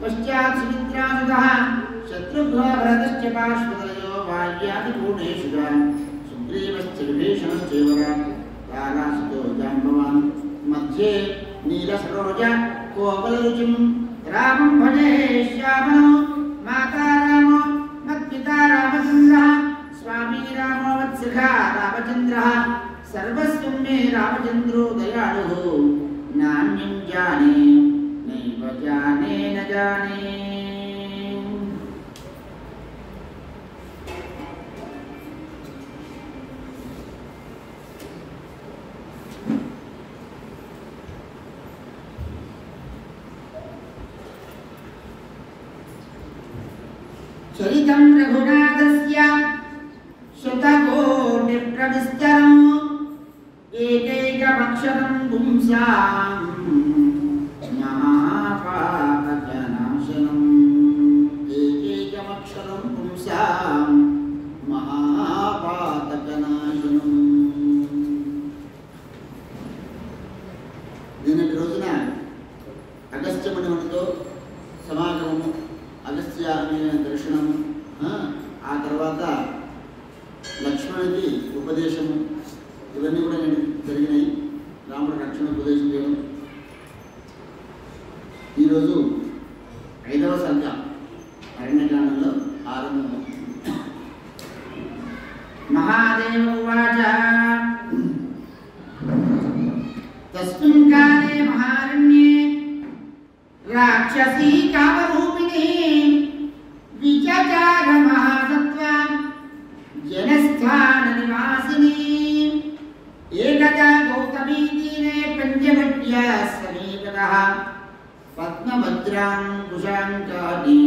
पश्चात् सुमित्रासुतः शत्रुघ्नो भरतश्च पार्श्वतयो वाल्यादिपूर्णेषु सुग्रीवश्च विभीषणश्चैव तारासुतो जाम्बवान् मध्ये नीलसरोज कोमलरुचिं रामं भजे श्यामनो माता रामो मत्पिता रामचन्द्रः स्वामी रामो वत्सखा रामचन्द्रः सर्वस्वं मे रामचन्द्रो दयालुः नान्यं जाने नैव जाने न जाने। चरितं रघुनाथस्य शतकोटिप्रविस्तरम् एकैकमक्षरं पुंसां महापातकनाशनम् एकैकमक्षरं पुंसां महापातकनाशनम्। నిన్నటి రోజున అగస్త్య మునితో సమాగమము, అగస్త్య అనే దర్శనము, ఆ తర్వాత లక్ష్మణుడికి ఉపదేశము, ఇవన్నీ కూడా జరిగినాయి. రాముడు రక్షణ ఉపదేశం చేయడం. ఈరోజు 5వ సంఖ్య అరణ్యకాండంలో ఆరంభం. మహాదేవ ఉవాచ తస్మిన్ కాలే మహారణ్యే రాక్షసీ కామరూపిణీ విచచార మహాసత్వా జనస్థాన నివాసిని ఏకదా గౌతమీ తీరే పంచవట్యా సమీపతః పద్మభద్రాంకుశాంకాని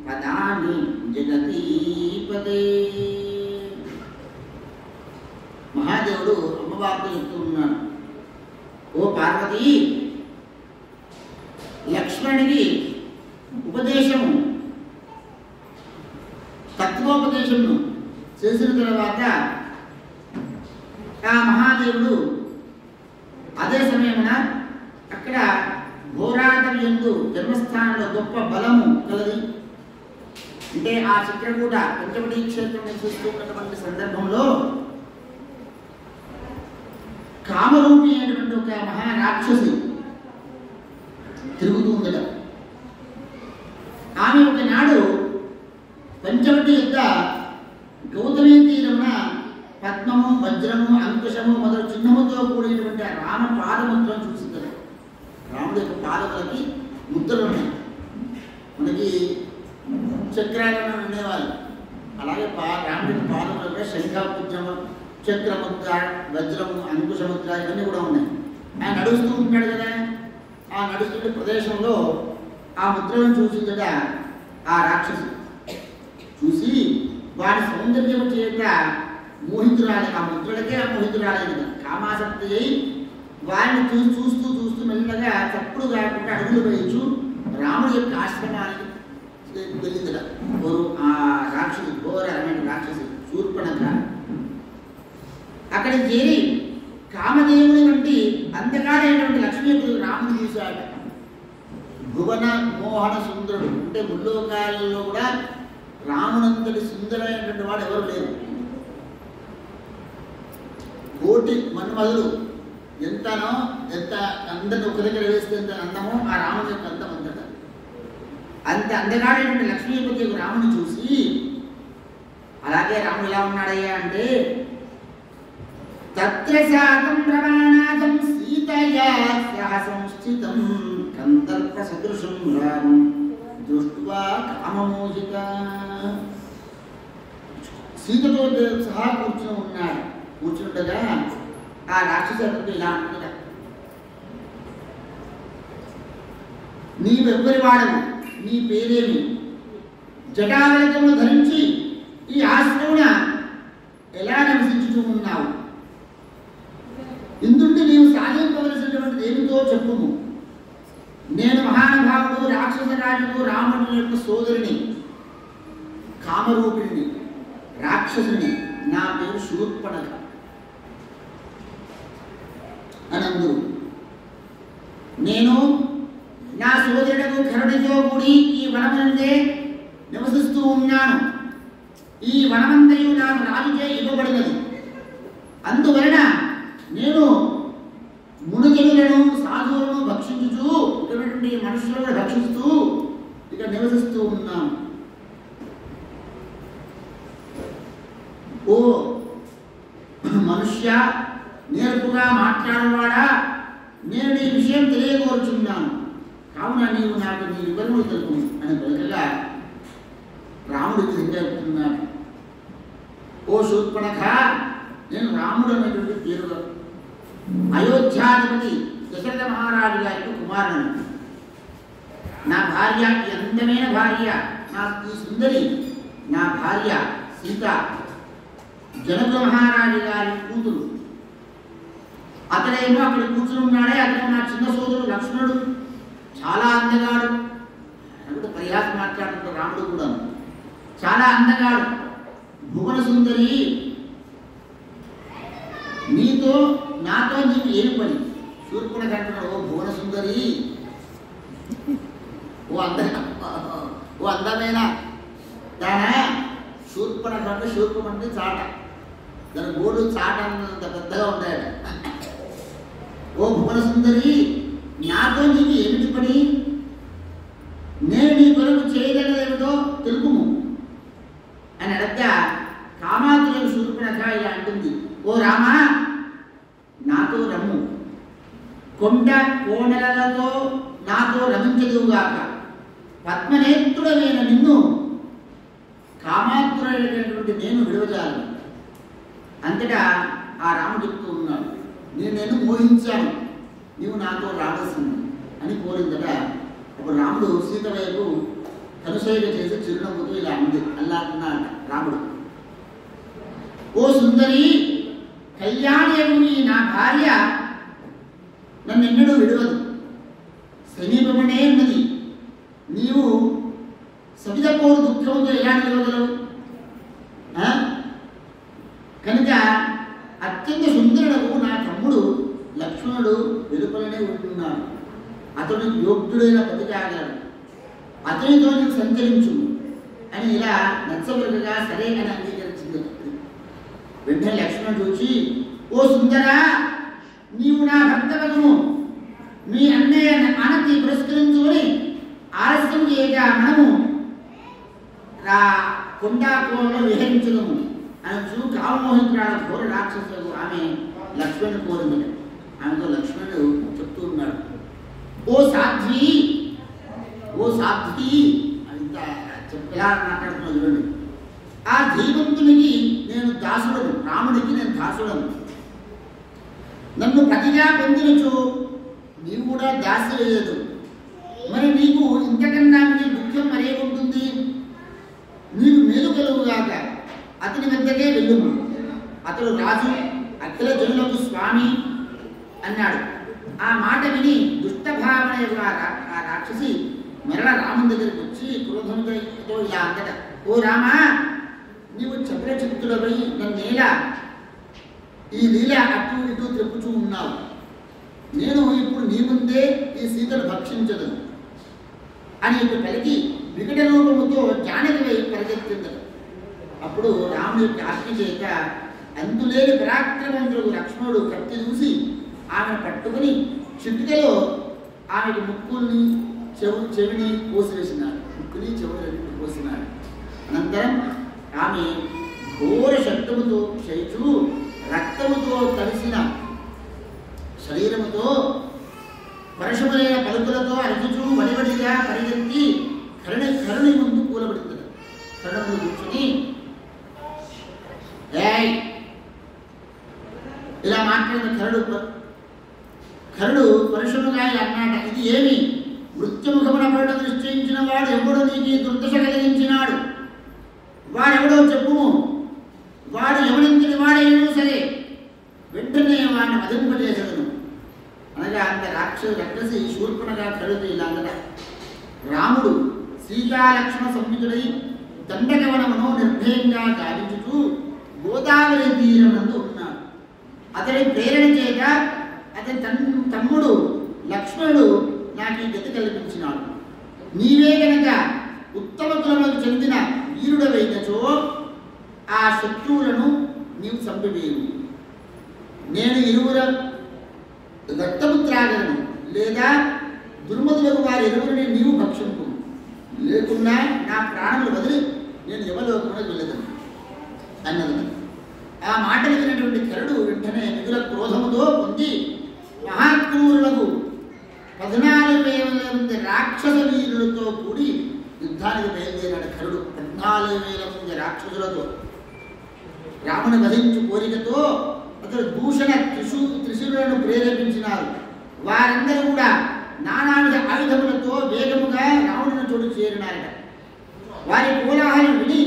పదాని జగతీపదే. మహాదేవుడు అమ్మవారితో చెప్తూ ఉన్నాడు, ఓ పార్వతి, లక్ష్మణుడికి ఉపదేశము, తత్వోపదేశమును చేసిన తర్వాత ఆ మహాదేవుడు అదే సమయమున అక్కడ ఘోరాటవి యందు జన్మస్థానంలో గొప్ప బలము కలది. అంటే ఆ చిత్రకూట పంచవటీ క్షేత్రం చూస్తున్నటువంటి సందర్భంలో కామరూపి అయినటువంటి ఒక మహారాక్షసి తిరుగుతూ ఉండగా ఆమె ఒకనాడు పంచవటి యొక్క గౌతమీ తీరమున పద్మము, వజ్రము, అంకుశము మొదలు చిహ్నముతో కూడినటువంటి ఆ రామ పాదముద్రను చూసింది. రాముడి యొక్క పాదములకి ముద్రలు ఉన్నాయి. మనకి చక్రాలను ఉండేవాళ్ళు, అలాగే రాముడి యొక్క పాదములు కూడా శంఖముద్రము, చక్రముద్ర, వజ్రము, అంకుశముద్ర ఇవన్నీ కూడా ఉన్నాయి. ఆయన నడుస్తూ ఉంటాడు కదా, ఆ నడుస్తున్న ప్రదేశంలో ఆ ముద్రలను చూసిందట ఆ రాక్షసి. చూసి వారి సౌందర్యం చేత మోహితురాలి, ఆ ముద్రలకే మోహితురాలేదు, కామాసక్తి అయి వారిని చూస్తూ మెల్లగా చప్పుడు కాకుండా అడుగులు వేయచ్చు రాముడి యొక్క ఆశ్రమానికి వెళ్ళిందట. ఆ రాక్షసి, ఘోరమైన రాక్షసి శూర్పణఖ అక్కడికి చేరి కామదేవుని వంటి అంతకాలైనటువంటి లక్ష్మీపుడు రాముడు చూశాడు. భువన మోహన సుందరుడు, అంటే ముల్లోకాలలో కూడా రామునంతటి సుందరైనటువంటి వాడు ఎవరు లేరు. కోటి మన్మధులు ఎంత అందరిని ఒక దగ్గర వేస్తే ఎంత అందమో ఆ రాముని యొక్క అందం అంతట. అంత అందగాడైనటువంటి లక్ష్మీపతి యొక్క రాముని చూసి, అలాగే రాముడు ఎలా ఉన్నాడయ్యా అంటే తత్ర శాతం రమణనాథం సీతయా సహ సంస్థితం కందర్ప సదృశం రామం దృష్ట్వా కామమోహిత. సీతతో సహా కూర్చుండగా ఆ రాక్షసుడు ఇలా అంటున్నాడు, నీవెవ్వరి వాడవు, నీ పేరేమి, జటావళికములు ధరించి ఈ ఆశ్రమున ఎలా నివసించుతూ ఉన్నావు, ఇందుండి నీవు సాధింపవలసినటువంటిది ఏమిటో చెప్పుము. నేను మహానుభావుడు, రాక్షస రాజుడు, రాముడి యొక్క సోదరుని, కామరూపిణిని, రాక్షసుని, నా పేరు శూర్పణఖ అనందు. నేను నా సోదరుడు కరుణతో కూడి ఈ వనమందే నివసిస్తూ ఉన్నాను. ఈ వనమంతయు నాకు రాజుచే ఇవ్వబడినది. అందువలన నేను మునుజనులను సాధువులను భక్షించుతూ ఇటువంటి మనుషులను భక్షిస్తూ ఇక నివసిస్తూ ఉన్నాను. ఓ మనుష్య, నేర్పుగా మాట్లాడవాడా, నేను నీ విషయం తెలియకోరుచున్నాను. కావున నీవు నాకు నీ వివరములు తెలుపు అని పలకగా రాముడు చెప్తున్నాడు. ఓ శూర్పణఖ, నేను రాముడు అనేటువంటి పేరుగా అయోధ్యాధిపతి దశరథ మహారాజు గారికి కుమారుడు. నా భార్య, ఈ అందమైన భార్య, నా ఈ సుందరి నా భార్య సీత జనక మహారాజు గారి కూతురు. అతడేమో అక్కడ కూర్చుని ఉన్నాడే, అతను నా చిన్న సోదరుడు లక్ష్మణుడు, చాలా అందగాడు. అంటే పరిహాసం మాట్లాడుతుంటారు రాముడు కూడా. చాలా అందగాడు, భువన సుందరి. నాతో నీకు ఏమి పని? శూర్పణఖ అంటున్నాడు, ఓ భువన సుందరి, ఓ అందమైన దానా. శూర్పణఖ అంటే శూర్పం అంటే చాట, దాని గోడు చాట అంత పెద్దగా ఉంటాయట. ఓ భువన సుందరి, నాతో నీకు ఏమిటి పని? నేను నీ కొరకు చేయగలదేమిటో తెలుపుము అని అడగ్గా కామాతులకు శూర్పణఖ ఇలా అంటుంది, ఓ రామా, నాతో రమ్ము, కొండ కోణలతో నాతో రమించదువుగాక. పద్మనేత్రుడమైన నిన్ను కామాతుడైనటువంటి నేను విడవజాలను. అంతటా ఆ రాముడు చెప్తూ ఉన్నాడు, నేను మోహించాను, నీవు నాతో రావాల్సింది అని కోరిందట. అప్పుడు రాముడు సీత వైపు కనుసైగ చేసి చిరునవ్వుతూ ఇలా అల్లా అన్నాడు రాముడు, ఓ సుందరి, కళ్యాణి నా భార్య నన్నెన్నడూ విడవదు, సమీపమనే ఉన్నది. నీవు సవిధపోరు దుఃఖంతో ఎలా నిలవగలవు? కనుక అత్యంత సుందరుడు నా తమ్ముడు లక్ష్మణుడు వెలుపలనే ఉంటున్నాడు. అతడు యోగ్యుడైన పతికాగలడు, అతనితో నీకు సంచరించు అని ఇలా నచ్చబులుగా సరే అని అంగీకరించింది. వెంటనే లక్ష్మణుడు చూచి, ఓ సుందరా, నీవు నా భక్తవగుము, మీ అన్నయ్య ఆనతి పురస్కరించుకొని ఆలస్యం చేయగా మనము కొండాకోలో విహరించదము అనొచ్చు. కామమోహితురాల ఘోర రాక్షసులకు ఆమె లక్ష్మణుడు కోరింది. ఆమెతో లక్ష్మణుడు చెప్తూ ఉన్నాడు, ఓ సాధ్వి, ఓ సాధ్వి అంత ఎలా మాట్లాడుతున్నా చూడండి. ఆ ధీమంతునికి నేను దాసుడను, రాముడికి నేను దాసుడను. నన్ను పతిగా పొందినచు నీవు కూడా దాసి వేయదు. మరి నీకు ఇంతకన్నా నీ దుఃఖం మరేముంటుంది? నీకు మేలు కలుగుగాక, అతని వద్దకే వెళ్ళుము. అతడు రాజు, అఖిల జనులకు స్వామి అన్నాడు. ఆ మాట విని దుష్టభావన ఆ రాక్షసి మరల రాముని దగ్గరికి వచ్చి క్రోధంతో ఇలా అందట, ఓ రామా, నీవు చక్రచిత్తుడపై నన్నేలా ఈ లీల అటు ఇటు త్రెప్పుచూ ఉన్నావు. నేను ఇప్పుడు నీ ముందే ఈ సీతను భక్షించదు అని ఇప్పుడు పలికి వికట రూపముతో జానకి వై పరిగెత్తింది. అప్పుడు రాముడి యొక్క ఆజ్ఞ చేత అందులేని పరాక్రమంతుడు లక్ష్మణుడు కత్తి చూసి ఆమెను పట్టుకుని చిటికలో ఆమెకు ముక్కుల్ని చెవిని కోసివేసినాడు. ముక్కుని చెవుని కోసినాడు. అనంతరం ఆమె ఘోర శబ్దముతో క్షయిచు రక్తముతో తడిసిన శరీరముతో పరశుములైన పలుకులతో అరుచుచూ వడివడిగా పరిగెత్తి కరుణి ముందు కూలబడింది. కరుణ ముందు కూర్చుని ఇలా మాట్లాడిన కరుడు పరశుముగా అన్నాట, ఇది ఏమి? మృత్యుముఖమున పడటం నిశ్చయించిన వాడు ఎవడో నీకు దుర్దశ కలిగించినాడు? వాడెవడో చెప్పుము. వాడు ఎవరింటిని వాడైనా సరే వెంటనే వాడిని వధింపజేసను అనగా అంత రాక్షసి శూర్పణగా కడుతూ ఇలా అనగా, రాముడు సీతాలక్ష్మణ సంయుతుడై దండకవనమును నిర్భయంగా గావించుతూ గోదావరి తీరమందు ఉన్నాడు. అతడి ప్రేరణ చేత అతని తమ్ముడు లక్ష్మణుడు నాకు ఈ గతి కల్పించినాడు. నీవే గనక ఉత్తమ కులములకు చెందిన వీరుడవైనచో ఆ శత్రువులను నీవు చంపివేయు. నేను ఇరువుర దత్తపుత్రాగలను లేదా దుర్మధులకు వారి ఇరువురిని నీవు భక్షింపు, లేకున్నా నా ప్రాణములు వదిలి నేను యమలోకమునకు వెళ్ళదను అన్నది. ఆ మాటలు విన్నటువంటి కరుడు వెంటనే మిగుల క్రోధముతో పొంది మహాక్రూరులకు 14,000 మంది రాక్షస వీరులతో కూడి యుద్ధానికి బయలుదేరాడు. కరుడు 14,000 మంది రాక్షసులతో రాముని వధించు కోరికతో అతడు దూషణ త్రిశూరులను ప్రేరేపించినారు. వారందరూ కూడా నానావిధ ఆయుధములతో వేగముగా రాముడిని చోటు చేరినారట. వారి కోలాహలం విని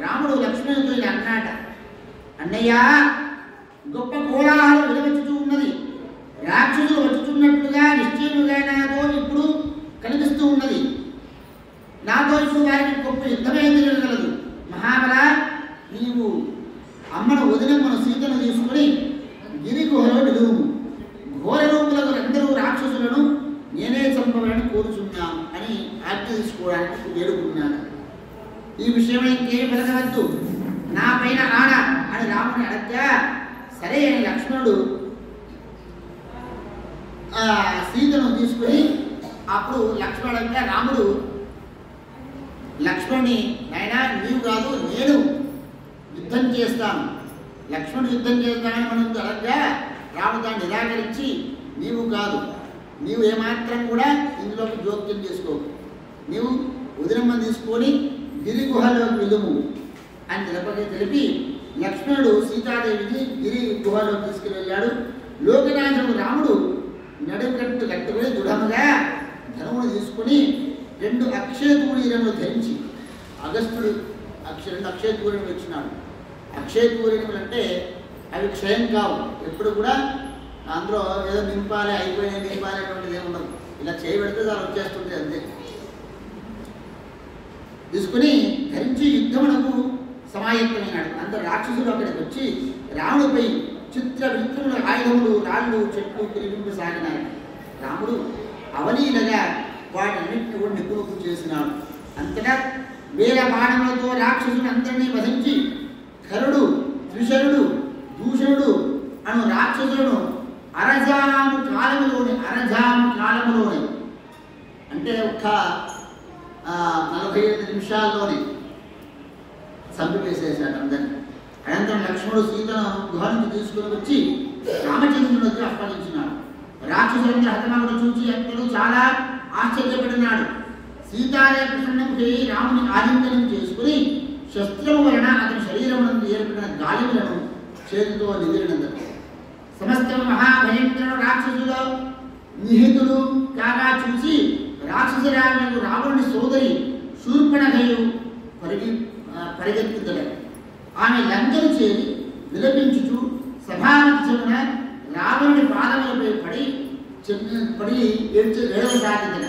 రాముడు లక్ష్మణుడితో ఇలా అన్నాట, అన్నయ్య, గొప్ప కోలాహలం వినవచ్చుతూ ఉన్నది. రాక్షసులు వచ్చుతున్నట్లుగా నిశ్చయముగా నాతో ఇప్పుడు కనిపిస్తూ ఉన్నది. నాతో ఇప్పుడు వారికి గొప్ప యుద్ధమే జరగగలదు. మహాబల, నీవు అమ్మను వదినమ్మను సీతను తీసుకుని గిరి గుహలో నిలువుము. ఘోర రూపులకు అందరూ రాక్షసులను నేనే చంపవాలని కోరుచున్నాను అని ఆజ్ఞ తీసుకోవడానికి వేడుకున్నాను. ఈ విషయమై ఇంకేమి పెరగవద్దు, నా పైన ఆడ అని రాముని అడగ్గా సరే అని లక్ష్మణుడు సీతను తీసుకుని అప్పుడు లక్ష్మణంగా రాముడు లక్ష్మణుని, నాయనా నీవు కాదు నేను యుద్ధం చేస్తాను, లక్ష్మణుడు యుద్ధం చేస్తానని మనం అడగ్గా రాముడు దాన్ని నిరాకరించి నీవు కాదు, నీవు ఏమాత్రం కూడా ఇందులోకి జోక్యం చేసుకోవు, నీవు వదినమ్మని తీసుకొని గిరి గుహలోకి వెలుము అని తెలిపి లక్ష్మణుడు సీతాదేవిని గిరి గుహలోకి తీసుకుని వెళ్ళాడు. లోకనాథుడు రాముడు నడుకట్టు కట్టుకుని దృఢముగా ధనువును తీసుకుని 2 అక్షయ తూరీరములు ధరించి అగస్త్యుడు 2 అక్షయ తూరీరములు ఇచ్చినాడు. అక్షయ తూరీరములు అంటే అవి క్షయం కావు, ఎప్పుడు కూడా అందులో ఏదో నింపాలి అయిపోయినా నింపాలి అనేటువంటిది ఏమి ఉండదు. ఇలా చేయబెడితే దాని వచ్చేస్తుంది అంతే. తీసుకుని ధరించి యుద్ధమునకు సమాయత్తమైనాడు. అందరు రాక్షసులు అక్కడికి వచ్చి రాముడిపై చిత్ర విచిత్రముల ఆయుధములు, రాళ్ళు, చెట్లు తిరిగింపసాగినారు. రాముడు అవలీలగా వాటన్నిటిని కూడా నిపుణుకు చేసినాడు. అంతటా 1000 బాణములతో రాక్షసుని అందరినీ వధించి కరుడు, త్రిశరుడు, దూషణుడు అను రాక్షసులను అరజాము కాలములోనే అంటే ఒక్క 45 నిమిషాల్లోనే చంపివేసేసాడు అందరినీ. అనంతరం లక్ష్మణుడు సీతను గుహ నుంచి తీసుకుని వచ్చి రామచంద్రునికి అప్పగించినాడు. రాక్షసులందరూ హతమగుడు చూసి అతడు చాలా ఆశ్చర్యపడినాడు. సీతాదేవి ప్రసన్నం చేయి రాముని ఆలింగనం చేసుకుని శస్త్రము వలన అతని శరీరం నుండి ఏర్పడిన గాలిములను చేతితో నిదిరినందుకు సమస్త మహాభయంకర రాక్షసులు నిహితులు కాగా చూసి రాక్షసరాజు రావణుని సోదరి శూర్పణఖయు పరిగెత్తుదల. ఆమె లంకను చేరి విలపించుచు సభామధ్యమున రావణుని పాదములపై పడి ఏడవసాగిందల.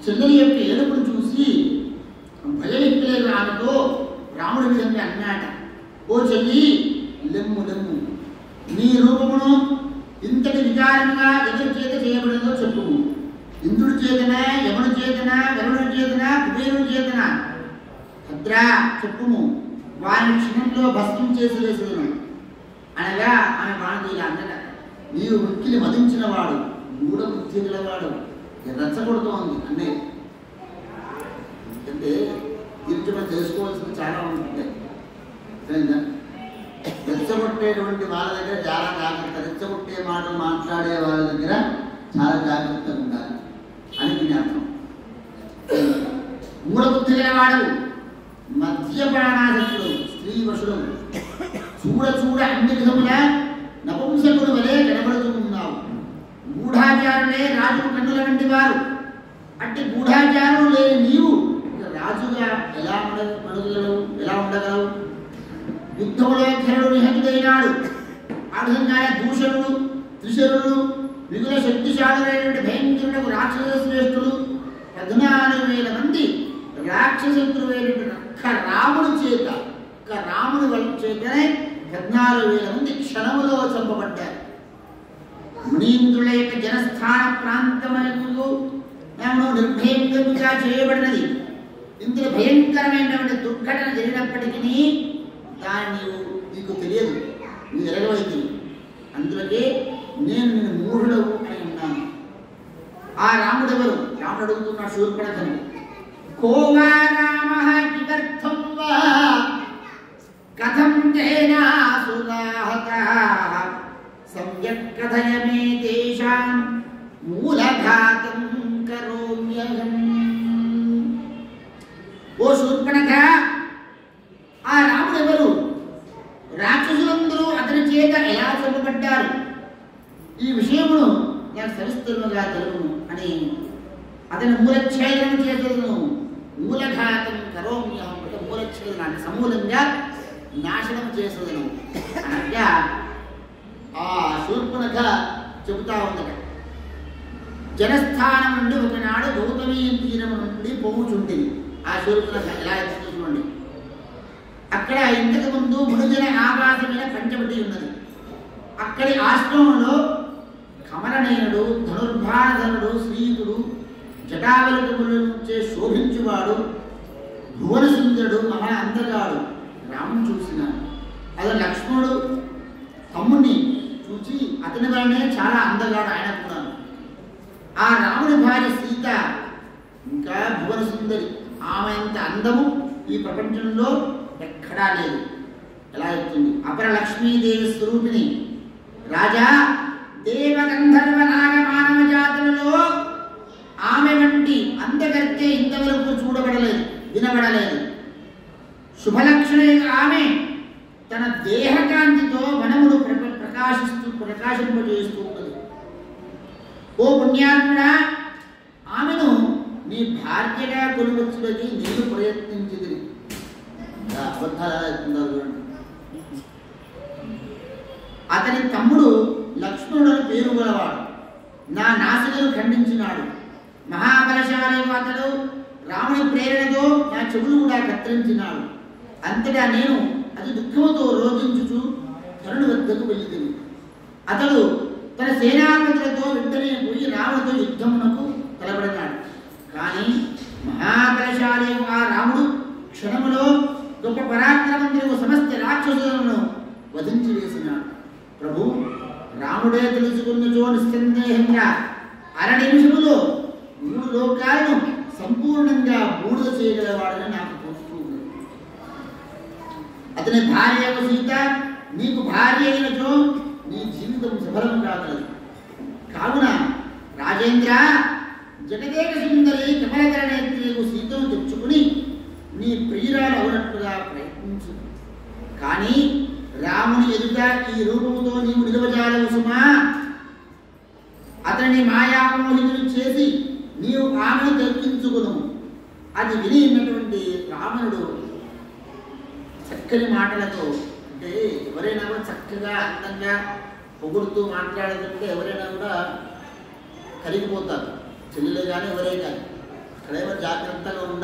చెల్లెలి యొక్క ఏడుపును చూసి భయవిక్కలేని ఆమెతో రాముడి విధంగా అన్నాట, ఓ చెల్లి, లెమ్ము లెమ్ము, నీ రూపమును ఇంతటి విచారంగా ఎవరి చేత చేయబడిందో చెప్పుము. ఇంద్రుడి చేతనా, యముడి చేతనా, వరుణుడి చేతనా, కుబేరుడి చేతనా? భద్రా చెప్పుము, వారిని క్షణంలో భస్మం చేసి వేసేదను అనగా ఆమె బాణతీయ అన్నట, నీవు వృత్తిని మదించిన వాడు, మూఢ బుద్ధి గలవాడు, రెచ్చగొడుతోంది అన్నే. అంటే దీనికి మనం తెలుసుకోవాల్సింది చాలా ఉంటుంది. రెచ్చగొట్టేటువంటి వాళ్ళ దగ్గర చాలా జాగ్రత్త, రెచ్చగొట్టే మాటలు మాట్లాడే వాళ్ళ దగ్గర చాలా జాగ్రత్తగా ఉండాలి అని దీని అర్థం. మూఢబుద్ధి గలవాడు, మద్యపానాసక్తుడు, స్త్రీ వశుడు, చూడ అన్ని విధముల నపుంసకుడు వలె కనబడుతూ ఉన్నావు. గూఢాచారులే రాజు కన్నుల వంటి వారు, అట్టి గూఢాచారులు లేని నీవు రాజుగా ఎలా ఉండగలవు? యుద్ధములో ధనుడు నిహతుడైనాడు. ఆ విధంగానే దూషణుడు, త్రిశరుడు, మిగుల శక్తిశాలులైనటువంటి భయంకరులకు రాక్షస శ్రేష్ఠులు 14,000 మంది రాక్షసత్రువైనటువంటి రాముని వల్ల చేతనే 14,000 మంది క్షణములో చంపబడ్డారు. మునీంద్రుల యొక్క జనస్థాన ప్రాంతములకు మనం నిర్భయంగా చేయబడినది. ఇందులో భయంకరమైనటువంటి దుర్ఘటన జరిగినప్పటికీ దాన్ని నీకు తెలియదు, నువ్వు ఎరగవైతే. అందులోకే నేను నిన్ను మూఢుడవు అని ఉన్నాను. ఆ రాముడు ఎవరు? రాముడు అడుగుతున్నాడు శూర్పణఖను. కోవా రామః కిమర్థం వా కథం తేనాసురాహతః సమ్యక్ కథయ మే తేషాం మూలఘాతం కరోమ్యహం. ఓ శూర్పణఖ, ఆ రాముడు ఎవరు? రాక్షసులందరూ అతని చేత ఎలా చంపబడ్డారు? ఈ విషయమును నాకు సవిస్తరంగా తెలుపును అని అతని మూలఛేదనం చేసేదను. మూలఘాతం కరోమ్యహం అంటే మూలఛేదనాన్ని సమూలంగా నాశనం చేసేదను అనగా ఆ శూర్పణఖ చెబుతా ఉందట. జనస్థానం నుండి ఒకనాడు గౌతమీ తీరం నుండి పోవుచుంటుంది ఆ శూర్పణఖ. ఎలా చూడండి, అక్కడ ఇంతకు ముందు మునుజన ఆకాశమైన పంచవటి ఉన్నది. అక్కడి ఆశ్రమంలో కమలనయనుడు, ధనుర్భానధనుడు, శ్రీయుడు, జటావలికముల నుంచే శోభించువాడు, భువన సుందరుడు, మహా అందగాడు రాముని చూసినాడు. అదే లక్ష్మణుడు తమ్ముడిని చూచి అతని వలనే చాలా అందగాడు ఆయన కూడా. ఆ రాముడి భార్య సీత ఇంకా భువన సుందరి. ఆమె అంత అందము ఈ ప్రపంచంలో ఎక్కడా లేదు. ఎలా చెప్తుంది? అపర లక్ష్మీదేవి స్వరూపిణి. రాజా, దేవగంధర్వ నాగమానవ జాతులలో ఆమె వంటి అందగత్తే ఇంతవరకు చూడబడలేదు, వినబడలేదు. శుభలక్షణంగా ఆమె తన దేహకాంతితో వనమును ప్రకాశింపజేస్తూ ఉన్నది. ఓ పుణ్యాత్ముడా, ఆమెను నీ భార్యగా కొలువచ్చుడని నేను ప్రయత్నించింది. అతని తమ్ముడు లక్ష్మణుడు పేరు గలవాడు. నా నాసికలు ఖండించినాడు. మహాబలశాలి అతడు. రాముని ప్రేరణతో నా చెవులు కూడా కత్తిరించినాడు. అంతటా నేను అది దుఃఖముతో రోధించుచు కరుణు వద్దకు వెళ్ళింది. అతడు తన సేనాపతులతో వెంటనే పోయి రాముడితో యుద్ధమునకు తలబడినాడు. కానీ మహాబలశాలి ఆ రాముడు క్షణములో గొప్ప పరాక్రమంతో సమస్త రాక్షసులను వధించి వేసినాడు. ప్రభు, రాముడే తెలుసుకున్నచో నిస్సందేహంగా అర నిమిషములో 3 లోకాలను సంపూర్ణంగా బూడిద చేయగలవాడని నాకు తోస్తుంది. అతని భార్య సీత నీకు భార్య అయినచో నీ జీవితం సఫలం కాగలదు. కావున రాజేంద్ర, జగదేక సుందరి కమలకరణేత్రియకు సీతను తెచ్చుకుని నీ ప్రియురాలు అవునట్టుగా ప్రయత్నించు. కానీ రాముని ఎదుట ఈ రూపముతో నీవు నిలవజాలవు సుమా. అతని మాయామోహితులు చేసి నీవు ఆమెను దక్కించుకును. అది వినినటువంటి రావణుడు చక్కని మాటలతో, అంటే ఎవరైనా కూడా చక్కగా అందంగా పొగుడుతూ మాట్లాడుతుంటే ఎవరైనా కూడా కరిగిపోతారు. చెల్లెలు కానీ ఎవరే కానీ అక్కడేమో జాగ్రత్తగా ఉండాలి.